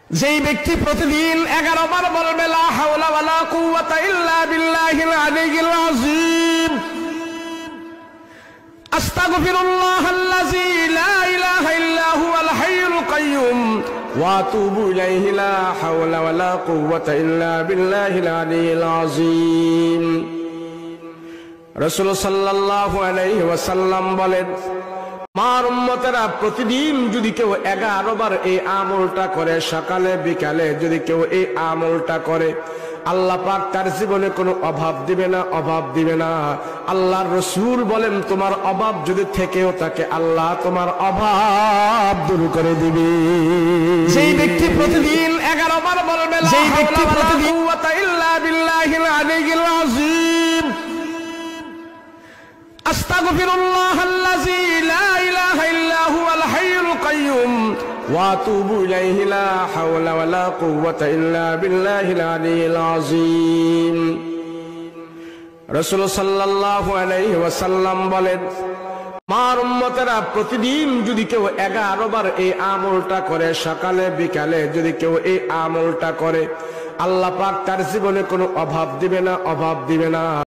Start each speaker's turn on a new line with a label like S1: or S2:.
S1: যেই ব্যক্তি প্রতিদিন 11 বার বলবে লা হাওলা ওয়ালা কুওয়াতা ইল্লা বিল্লাহিল আলিয়্যিল আযীম, আস্তাগফিরুল্লাহাল্লাযী লা ইলাহা ইল্লা হুয়াল হাইয়ুল কাইয়্যুম ওয়া আতুবু ইলাইহি লা হাওলা ওয়ালা কুওয়াতা ইল্লা বিল্লাহিল আলিয়্যিল আযীম। রাসূল সাল্লাল্লাহু আলাইহি ওয়াসাল্লাম বলেন, আমার উম্মতেরা প্রতিদিন যদি কেউ 11 বার এই আমলটা করে, সকালে বিকালে যদি কেউ এই আমলটা করে, আল্লাহ পাক তার জীবনে কোনো অভাব দিবে না, অভাব দিবে না। আল্লাহর রাসূল বলেন, তোমার অভাব যদি থেকেও থাকে, আল্লাহ তোমার অভাব দূর করে দিবে। যেই ব্যক্তি প্রতিদিন 11 বার বলবে লা হাওলা ওয়ালা কুওয়াতা ইল্লা বিল্লাহিল আলিয়্যিল আযীম, আস্তাগফিরুল্লাহাল্লাযী লা ইলাহা ইল্লা হুয়াল হাইয়ুল কাইয়্যুম ওয়া আতুবু ইলাইহি লা হাওলা ওয়ালা কুওয়াতা ইল্লা বিল্লাহিল আলিয়্যিল আযীম। রাসূল সাল্লাল্লাহু আলাইহি ওয়াসাল্লাম বলেন, আমার উম্মতেরা প্রতিদিন যদি কেউ 11 বার এই আমলটা করে, সকালে বিকালে যদি কেউ এই আমলটা করে, আল্লাহ পাক তার জীবনে কোনো অভাব দিবে না, অভাব দিবে না।